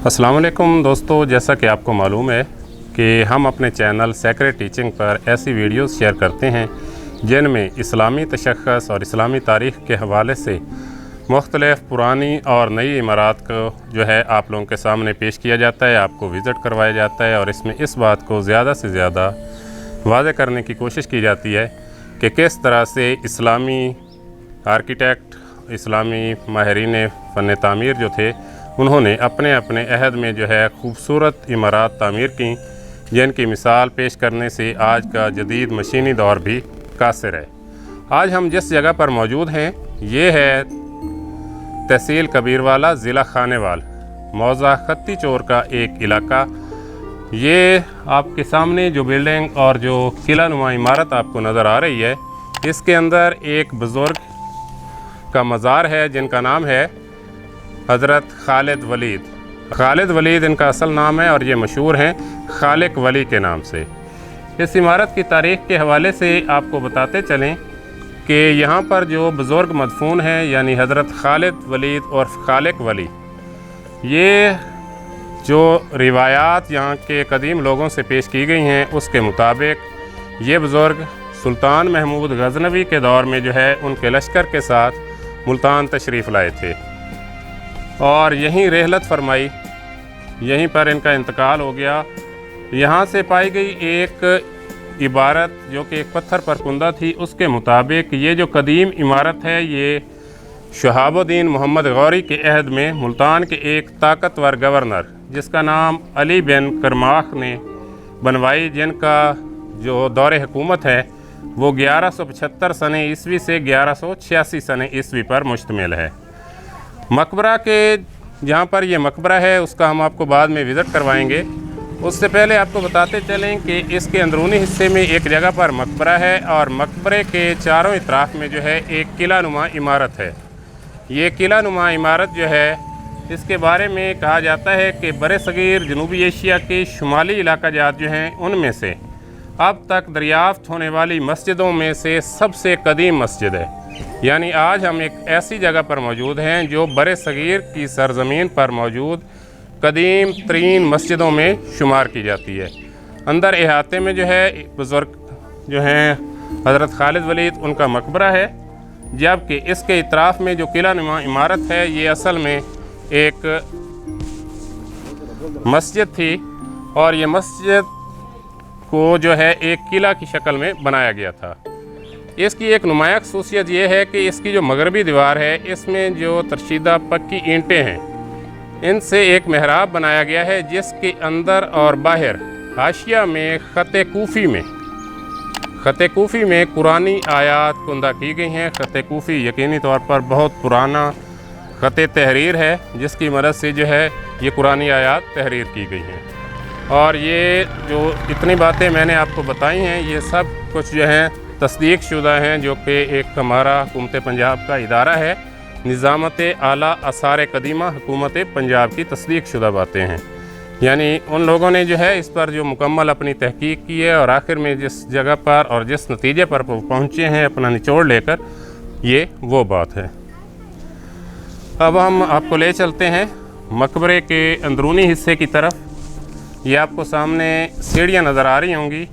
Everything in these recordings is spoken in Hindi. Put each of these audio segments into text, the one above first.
अस्सलाम वालेकुम दोस्तों, जैसा कि आपको मालूम है कि हम अपने चैनल सेक्रेट टीचिंग पर ऐसी वीडियोस शेयर करते हैं जिनमें इस्लामी तशख़्ख़ुस और इस्लामी तारीख़ के हवाले से मुख्तलिफ़ पुरानी और नई इमारत को जो है आप लोगों के सामने पेश किया जाता है, आपको विज़िट करवाया जाता है और इसमें इस बात को ज़्यादा से ज़्यादा वाज़ेह करने की कोशिश की जाती है कि किस तरह से इस्लामी आर्किटेक्ट, इस्लामी माहिरीन फ़न तामीर जो थे उन्होंने अपने अपने अहद में जो है खूबसूरत इमारत तामीर की, जिनकी मिसाल पेश करने से आज का जदीद मशीनी दौर भी कासिर है। आज हम जिस जगह पर मौजूद हैं ये है तहसील कबीरवाला, ज़िला खानेवाल, मौज़ा खत्ती चोर का एक इलाका। ये आपके सामने जो बिल्डिंग और जो किला नुमा इमारत आपको नज़र आ रही है, इसके अंदर एक बुज़ुर्ग का मज़ार है जिनका नाम है हज़रत खालिद वलीद। खालिद वलीद इनका असल नाम है और ये मशहूर हैं खालिक वली के नाम से। इस इमारत की तारीख़ के हवाले से आपको बताते चलें कि यहाँ पर जो बुज़ुर्ग मदफून हैं यानी हज़रत खालिद वलीद और खालिक वली, ये जो रिवायात यहाँ के कदीम लोगों से पेश की गई हैं उसके मुताबिक ये बुज़ुर्ग सुल्तान महमूद गज़नवी के दौर में जो है उनके लश्कर के साथ मुल्तान तशरीफ़ लाए थे और यहीं रहलत फरमाई, यहीं पर इनका इंतकाल हो गया। यहाँ से पाई गई एक इबारत जो कि एक पत्थर पर कुंदा थी, उसके मुताबिक ये जो कदीम इमारत है ये शहाबुद्दीन मोहम्मद गौरी के अहद में मुल्तान के एक ताकतवर गवर्नर जिसका नाम अली बिन करमाख ने बनवाई, जिनका जो दौर हुकूमत है वो 1175 सने ईस्वी से 1186 सने ईस्वी पर मुश्तमिल है। मकबरा के जहाँ पर ये मकबरा है उसका हम आपको बाद में विज़िट करवाएंगे। उससे पहले आपको बताते चलें कि इसके अंदरूनी हिस्से में एक जगह पर मकबरा है और मकबरे के चारों इतराफ़ में जो है एक किला नुमा इमारत है। ये किला नुमा इमारत जो है इसके बारे में कहा जाता है कि बरसगीर जनूबी एशिया के शुमाली इलाका जात जो हैं उनमें से अब तक दरियाफ़्त होने वाली मस्जिदों में से सबसे कदीम मस्जिद है। यानी आज हम एक ऐसी जगह पर मौजूद हैं जो बरसगीर की सरज़मीन पर मौजूद कदीम तरीन मस्जिदों में शुमार की जाती है। अंदर अहाते में जो है बुज़ुर्ग जो हैं हज़रत खालिद वलीद उनका मकबरा है, जबकि इसके इतराफ़ में जो किला नुमा इमारत है ये असल में एक मस्जिद थी और ये मस्जिद को जो है एक किला की शक्ल में बनाया गया था। इसकी एक नुमाया ख़ुसूसियत ये है कि इसकी जो मगरबी दीवार है इसमें जो तरशीदा पक्की ईंटें हैं इनसे एक मेहराब बनाया गया है, जिसके अंदर और बाहर हाशिया में ख़त कूफ़ी में कुरानी आयात कुंदा की गई हैं। ख़त कूफ़ी यकीनी तौर पर बहुत पुराना ख़त तहरीर है जिसकी मदद से जो है ये कुरानी आयात तहरीर की गई हैं। और ये जो इतनी बातें मैंने आपको बताई हैं ये सब कुछ जो हैं तस्दीक शुदा हैं, जो कि एक हमारा हुकूमत पंजाब का इदारा है, निज़ामत आला आसार कदीमा हुकूमत पंजाब की तस्दीक शुदा बातें हैं। यानी उन लोगों ने जो है इस पर जो मुकम्मल अपनी तहकीक की है और आखिर में जिस जगह पर और जिस नतीजे पर पहुँचे हैं अपना निचोड़ लेकर, ये वो बात है। अब हम आपको ले चलते हैं मकबरे के अंदरूनी हिस्से की तरफ। ये आपको सामने सीढ़ियाँ नज़र आ रही होंगी।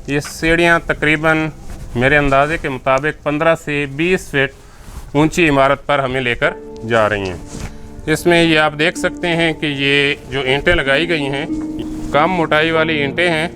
ये सीढ़ियाँ तकरीबन मेरे अंदाज़े के मुताबिक 15 से 20 फीट ऊंची इमारत पर हमें लेकर जा रही हैं। इसमें ये आप देख सकते हैं कि ये जो ईंटें लगाई गई हैं कम मोटाई वाली ईंटें हैं।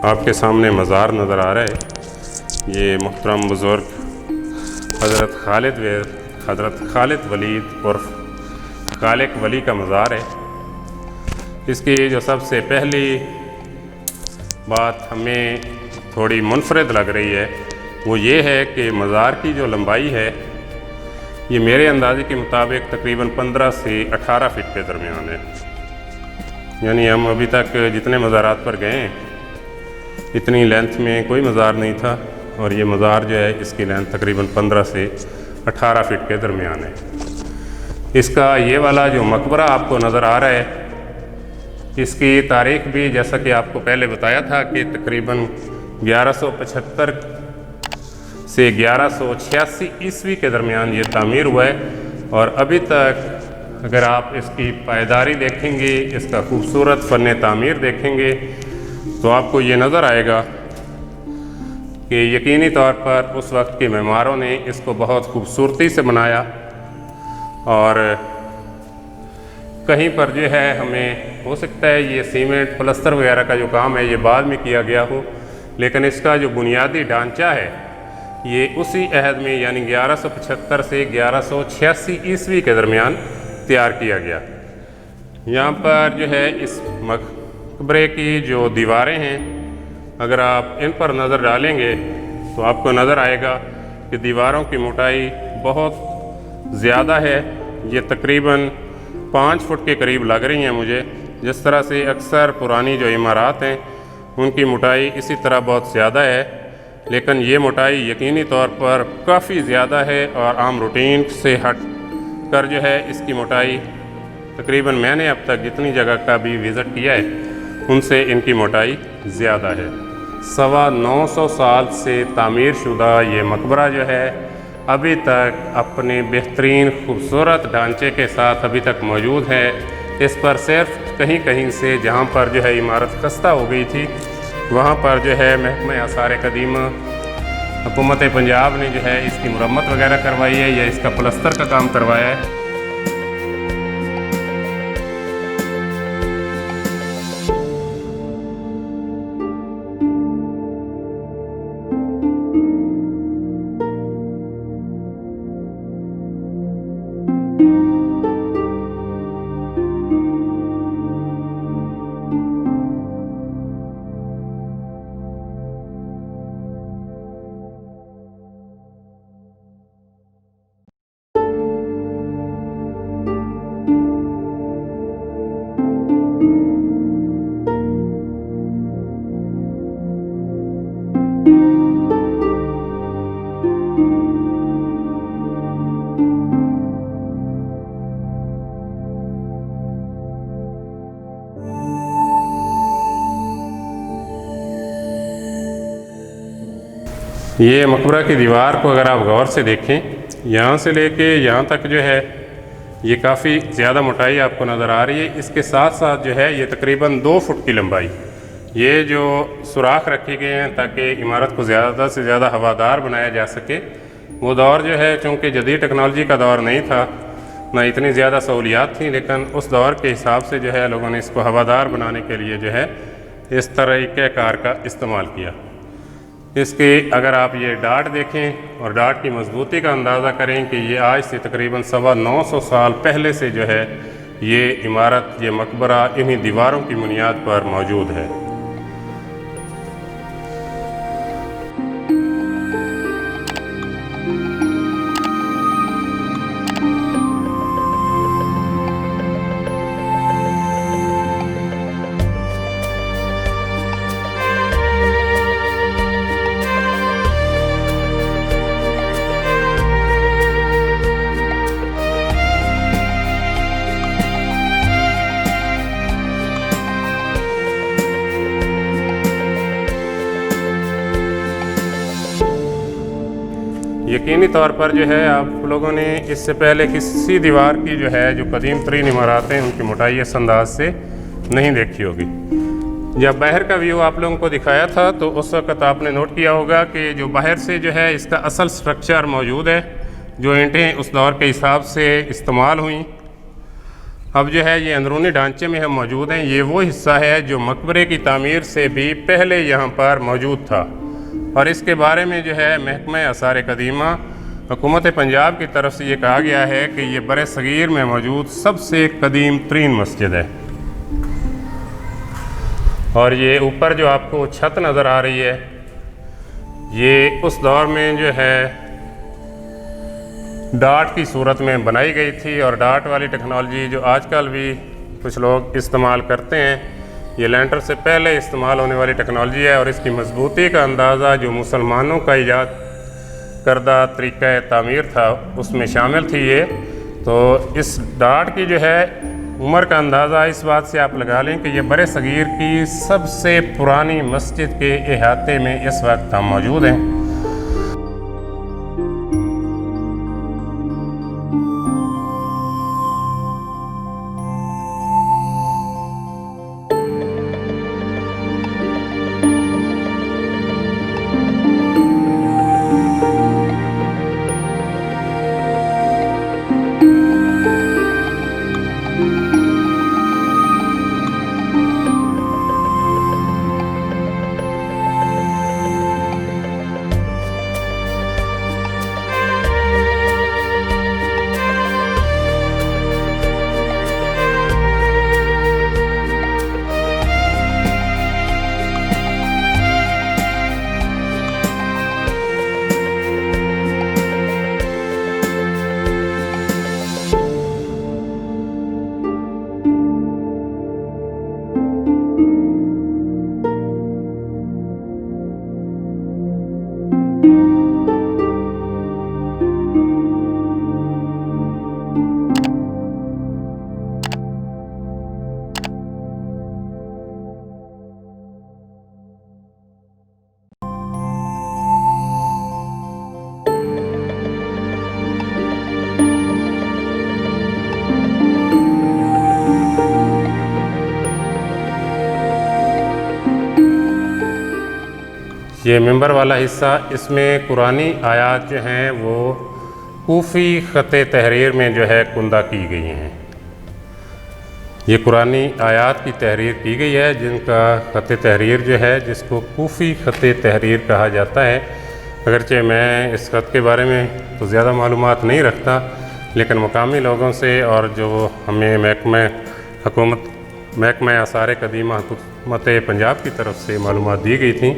आपके सामने मज़ार नज़र आ रहा है। ये मुहतरम बुज़ुर्ग हज़रत खालिद वलीद उर्फ़ खालिक वली का मज़ार है। इसकी जो सबसे पहली बात हमें थोड़ी मुनफरिद लग रही है वो ये है कि मज़ार की जो लंबाई है ये मेरे अंदाजे के मुताबिक तकरीबन 15 से 18 फ़ीट के दरमियान है। यानी हम अभी तक जितने मज़ारात पर गए इतनी लेंथ में कोई मज़ार नहीं था, और ये मज़ार जो है इसकी लेंथ तकरीबन 15 से 18 फ़ीट के दरमियान है। इसका ये वाला जो मकबरा आपको नज़र आ रहा है इसकी तारीख़ भी जैसा कि आपको पहले बताया था कि तकरीबन 1175 से 1186 ईस्वी के दरमियान ये तामीर हुआ है। और अभी तक अगर आप इसकी पायदारी देखेंगे, इसका खूबसूरत फ़न तामीर देखेंगे तो आपको ये नज़र आएगा कि यकीनी तौर पर उस वक्त के मेमारों ने इसको बहुत खूबसूरती से बनाया। और कहीं पर जो है हमें हो सकता है ये सीमेंट प्लस्तर वगैरह का जो काम है ये बाद में किया गया हो, लेकिन इसका जो बुनियादी ढांचा है ये उसी अहद में यानी 1175 से 1186 ईस्वी के दरमियान तैयार किया गया। यहाँ पर जो है इस मकबरे की जो दीवारें हैं अगर आप इन पर नज़र डालेंगे तो आपको नज़र आएगा कि दीवारों की मोटाई बहुत ज़्यादा है। ये तकरीबन 5 फुट के करीब लग रही हैं मुझे। जिस तरह से अक्सर पुरानी जो इमारत हैं उनकी मोटाई इसी तरह बहुत ज़्यादा है, लेकिन ये मोटाई यकीनी तौर पर काफ़ी ज़्यादा है और आम रूटीन से हट कर जो है इसकी मोटाई तकरीबन मैंने अब तक जितनी जगह का भी विज़िट किया है उनसे इनकी मोटाई ज़्यादा है। 925 साल से तामीर शुदा ये मकबरा जो है अभी तक अपने बेहतरीन खूबसूरत ढांचे के साथ अभी तक मौजूद है। इस पर सिर्फ कहीं कहीं से जहाँ पर जो है इमारत खस्ता हो गई थी वहाँ पर जो है महकमा आसार कदीमा हुकूमत पंजाब ने जो है इसकी मुरम्मत वगैरह करवाई है या इसका प्लस्तर का काम करवाया है। ये मकबरा की दीवार को अगर आप गौर से देखें यहाँ से लेके यहाँ तक जो है ये काफ़ी ज़्यादा मोटाई आपको नज़र आ रही है। इसके साथ साथ जो है ये तकरीबन 2 फुट की लंबाई, ये जो सुराख रखे गए हैं ताकि इमारत को ज़्यादा से ज़्यादा हवादार बनाया जा सके। वो दौर जो है चूँकि जदीद टेक्नोलॉजी का दौर नहीं था, ना इतनी ज़्यादा सहूलियात थी, लेकिन उस दौर के हिसाब से जो है लोगों ने इसको हवादार बनाने के लिए जो है इस तरीक़ेकार का इस्तेमाल किया। इसके अगर आप ये डाट देखें और डाट की मजबूती का अंदाज़ा करें कि ये आज से तकरीबन 925 साल पहले से जो है ये इमारत, ये मकबरा इन्हीं दीवारों की बुनियाद पर मौजूद है। यकीनी तौर पर जो है आप लोगों ने इससे पहले किसी दीवार की जो है जो कदीम तरीन इमारतें उनकी मोटाई इस अंदाज से नहीं देखी होगी। जब बाहर का व्यू आप लोगों को दिखाया था तो उस वक्त आपने नोट किया होगा कि जो बाहर से जो है इसका असल स्ट्रक्चर मौजूद है, जो ईंटें उस दौर के हिसाब से इस्तेमाल हुई अब जो है ये अंदरूनी ढांचे में हम मौजूद हैं। ये वो हिस्सा है जो मकबरे की तामीर से भी पहले यहाँ पर मौजूद था, और इसके बारे में जो है महकमा आसार कदीमा हुकूमत पंजाब की तरफ से ये कहा गया है कि ये बर सगीर में मौजूद सबसे कदीम तरीन मस्जिद है। और ये ऊपर जो आपको छत नज़र आ रही है, ये उस दौर में जो है डाट की सूरत में बनाई गई थी, और डाट वाली टेक्नोलॉजी जो आजकल भी कुछ लोग इस्तेमाल करते हैं, ये लैंटर से पहले इस्तेमाल होने वाली टेक्नोलॉजी है। और इसकी मजबूती का अंदाज़ा जो मुसलमानों का ईजाद करदा तरीक़ा तामीर था उसमें शामिल थी ये। तो इस डाट की जो है उम्र का अंदाज़ा इस बात से आप लगा लें कि ये बर सगीर की सबसे पुरानी मस्जिद के अहाते में इस वक्त हम मौजूद हैं। ये मेंबर वाला हिस्सा, इसमें कुरानी आयात जो हैं वो कूफ़ी ख़त तहरीर में जो है कुंदा की गई हैं। ये कुरानी आयात की तहरीर की गई है जिनका ख़त तहरीर जो है जिसको कूफ़ी ख़त तहरीर कहा जाता है। अगरचे मैं इस ख़त के बारे में तो ज़्यादा मालूमात नहीं रखता, लेकिन मुकामी लोगों से और जो हमें महकमा आसार कदीमा हुकूमत पंजाब की तरफ से मालूमात दी गई थी।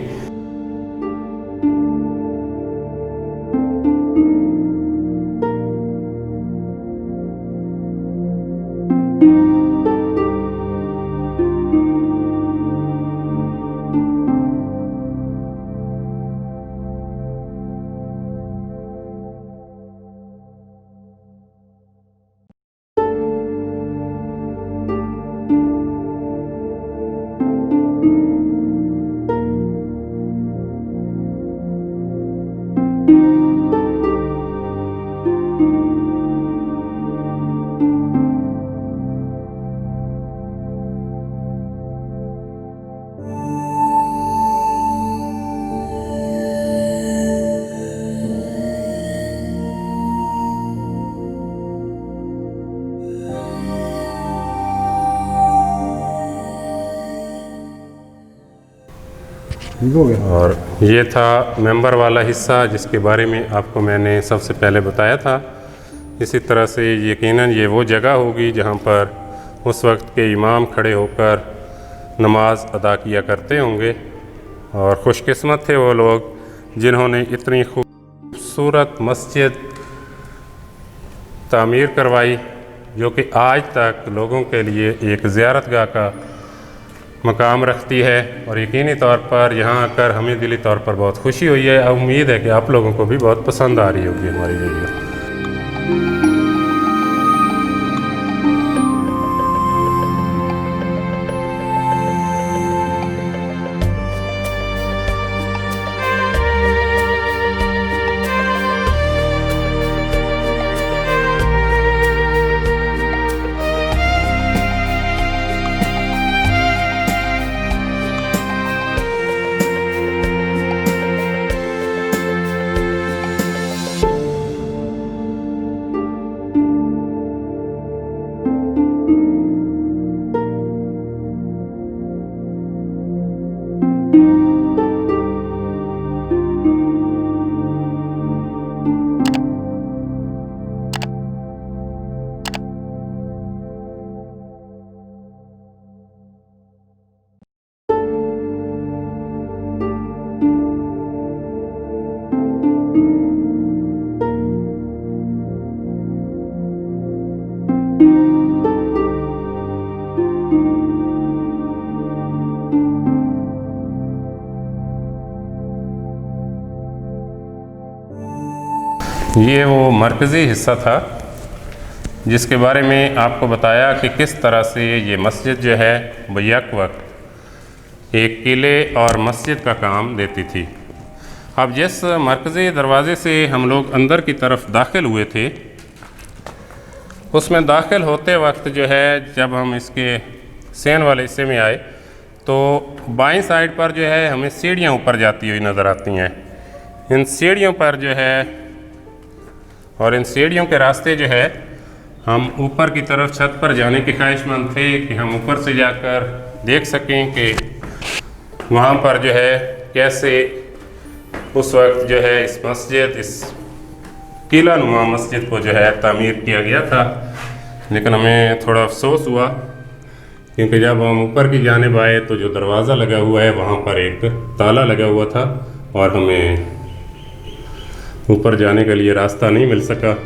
और ये था मेंबर वाला हिस्सा जिसके बारे में आपको मैंने सबसे पहले बताया था। इसी तरह से यकीनन ये वो जगह होगी जहाँ पर उस वक्त के इमाम खड़े होकर नमाज अदा किया करते होंगे, और खुशकिस्मत थे वो लोग जिन्होंने इतनी खूबसूरत मस्जिद तामीर करवाई जो कि आज तक लोगों के लिए एक ज़ियारतगाह का मकाम रखती है। और यकीनी तौर पर यहाँ आकर हमें दिली तौर पर बहुत खुशी हुई है। उम्मीद है कि आप लोगों को भी बहुत पसंद आ रही होगी हमारी वीडियो। ये वो मरकज़ी हिस्सा था जिसके बारे में आपको बताया कि किस तरह से ये मस्जिद जो है वो यक वक्त एक किले और मस्जिद का काम देती थी। अब जिस मरकज़ी दरवाज़े से हम लोग अंदर की तरफ दाखिल हुए थे, उसमें दाखिल होते वक्त जो है जब हम इसके सेन वाले हिस्से में आए तो बाईं साइड पर जो है हमें सीढ़ियाँ ऊपर जाती हुई नज़र आती हैं। इन सीढ़ियों पर जो है और इन सीढ़ियों के रास्ते जो है हम ऊपर की तरफ छत पर जाने के ख्वाहिशमंद थे कि हम ऊपर से जाकर देख सकें कि वहाँ पर जो है कैसे उस वक्त जो है इस मस्जिद, इस किला नुमा मस्जिद को जो है तामीर किया गया था। लेकिन हमें थोड़ा अफसोस हुआ क्योंकि जब हम ऊपर की जानिब आए तो जो दरवाज़ा लगा हुआ है वहाँ पर एक ताला लगा हुआ था और हमें ऊपर जाने के लिए रास्ता नहीं मिल सका।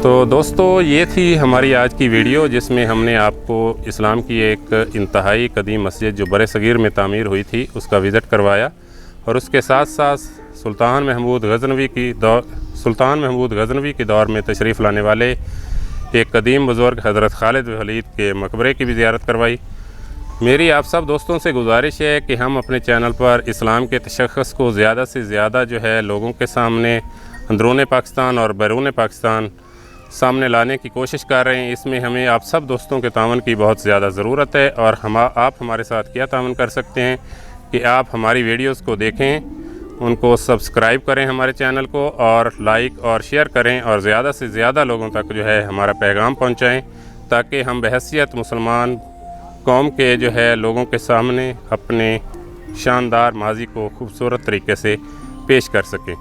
तो दोस्तों, ये थी हमारी आज की वीडियो जिसमें हमने आपको इस्लाम की एक इंतहाई कदीम मस्जिद जो बरसगीर में तामीर हुई थी उसका विज़िट करवाया और उसके साथ साथ सुल्तान महमूद गज़नवी के दौर में तशरीफ़ लाने वाले एक कदीम बुज़ुर्ग हज़रत खालिद बिन वलीद के मकबरे की भी ज़ियारत करवाई। मेरी आप सब दोस्तों से गुजारिश है कि हम अपने चैनल पर इस्लाम के तशख़्ख़ुस को ज़्यादा से ज़्यादा जो है लोगों के सामने अंदरूनी पाकिस्तान और बैरून पाकिस्तान सामने लाने की कोशिश कर रहे हैं। इसमें हमें आप सब दोस्तों के तावन की बहुत ज़्यादा ज़रूरत है और आप हमारे साथ क्या तावन कर सकते हैं कि आप हमारी वीडियोस को देखें, उनको सब्सक्राइब करें हमारे चैनल को और लाइक और शेयर करें और ज़्यादा से ज़्यादा लोगों तक जो है हमारा पैगाम पहुँचाएँ ताकि हम बहैसियत मुसलमान कौम के जो है लोगों के सामने अपने शानदार माजी को खूबसूरत तरीके से पेश कर सकें।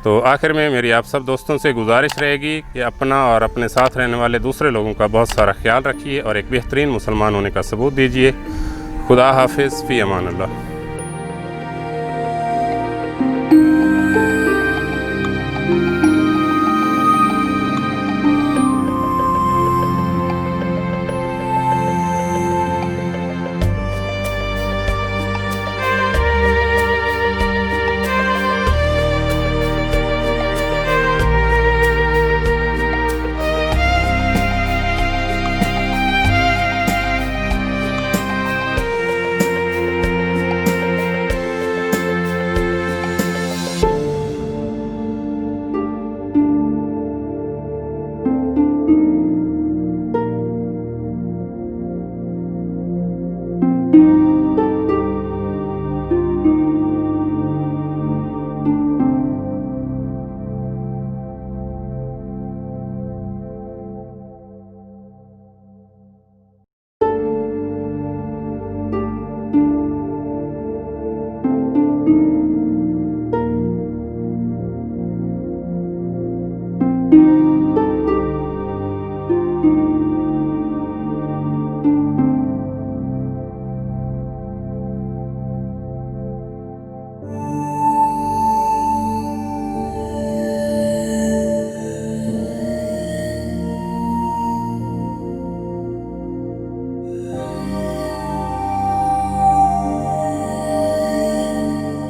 तो आखिर में मेरी आप सब दोस्तों से गुजारिश रहेगी कि अपना और अपने साथ रहने वाले दूसरे लोगों का बहुत सारा ख्याल रखिए और एक बेहतरीन मुसलमान होने का सबूत दीजिए। खुदा हाफिज़, फ़ी अमान अल्लाह।